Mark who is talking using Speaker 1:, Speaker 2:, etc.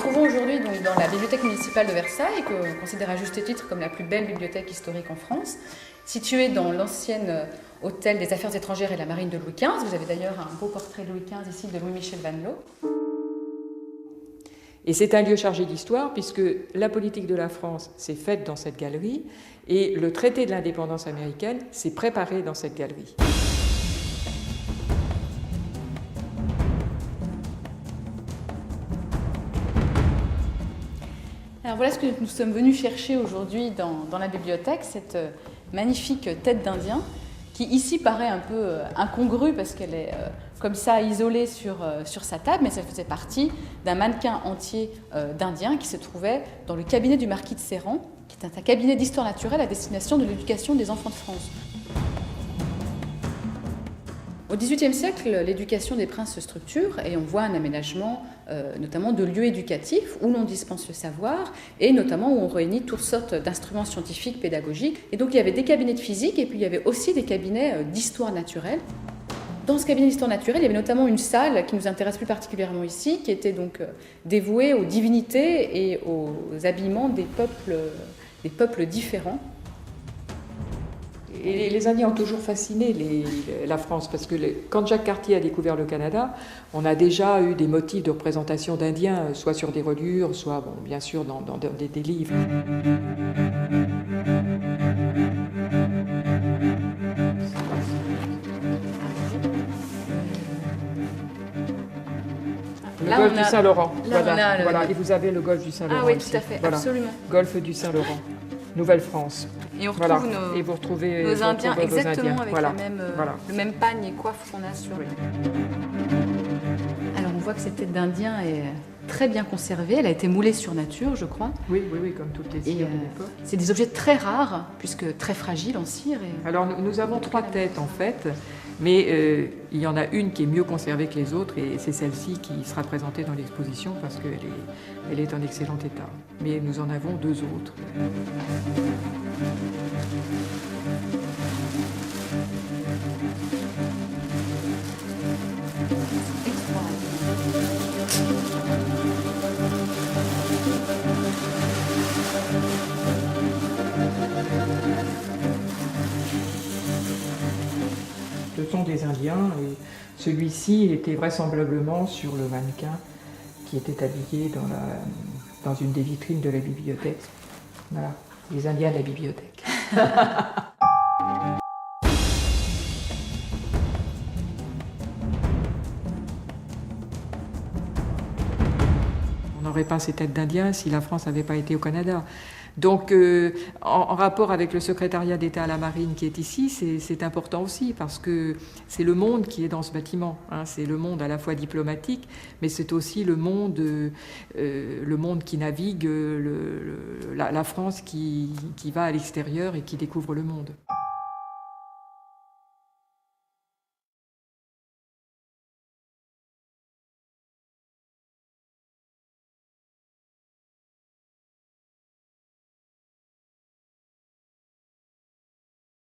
Speaker 1: trouvons aujourd'hui donc dans la bibliothèque municipale de Versailles, qu'on considère à juste titre comme la plus belle bibliothèque historique en France, située dans l'ancienne hôtel des Affaires étrangères et de la Marine de Louis XV. Vous avez d'ailleurs un beau portrait de Louis XV ici de Louis-Michel Vanloo.
Speaker 2: Et c'est un lieu chargé d'histoire puisque la politique de la France s'est faite dans cette galerie et le traité de l'indépendance américaine s'est préparé dans cette galerie.
Speaker 1: Alors voilà ce que nous sommes venus chercher aujourd'hui dans la bibliothèque, cette magnifique tête d'Indien qui ici paraît un peu incongrue parce qu'elle est comme ça isolée sur sa table, mais ça faisait partie d'un mannequin entier d'Indiens qui se trouvait dans le cabinet du marquis de Serran, qui est un cabinet d'histoire naturelle à destination de l'éducation des enfants de France. Au XVIIIe siècle, l'éducation des princes se structure et on voit un aménagement notamment de lieux éducatifs où l'on dispense le savoir et notamment où on réunit toutes sortes d'instruments scientifiques, pédagogiques. Et donc il y avait des cabinets de physique et puis il y avait aussi des cabinets d'histoire naturelle. Dans ce cabinet d'histoire naturelle, il y avait notamment une salle qui nous intéresse plus particulièrement ici, qui était donc dévouée aux divinités et aux habillements des peuples différents.
Speaker 2: Et les Indiens ont toujours fasciné la France, parce que quand Jacques Cartier a découvert le Canada, on a déjà eu des motifs de représentation d'Indiens, soit sur des reliures, soit bon, bien sûr dans des livres. Le golfe du Saint-Laurent. Voilà. Et vous avez le golfe du Saint-Laurent.
Speaker 1: Ah oui,
Speaker 2: ici.
Speaker 1: tout à fait,
Speaker 2: voilà.
Speaker 1: Absolument.
Speaker 2: Golfe du Saint-Laurent, Nouvelle-France.
Speaker 1: Et on retrouve nos Indiens exactement avec le même pagne et coiffe qu'on a sur. Oui. Alors on voit que cette tête d'Indien est très bien conservée. Elle a été moulée sur nature, je crois.
Speaker 2: Oui, comme toutes les cires de l'époque.
Speaker 1: C'est des objets très rares, puisque très fragiles en cire.
Speaker 2: Alors nous avons 3 têtes en fait, mais il y en a une qui est mieux conservée que les autres et c'est celle-ci qui sera présentée dans l'exposition parce qu'elle est en excellent état. Mais nous en avons 2 autres. Ce sont des Indiens et celui-ci était vraisemblablement sur le mannequin qui était habillé dans une des vitrines de la bibliothèque. Voilà, les Indiens de la bibliothèque. On n'aurait pas ces têtes d'Indiens si la France n'avait pas été au Canada. Donc, en rapport avec le secrétariat d'État à la Marine qui est ici, c'est important aussi parce que c'est le monde qui est dans ce bâtiment. Hein. C'est le monde à la fois diplomatique, mais c'est aussi le monde qui navigue, la France qui va à l'extérieur et qui découvre le monde.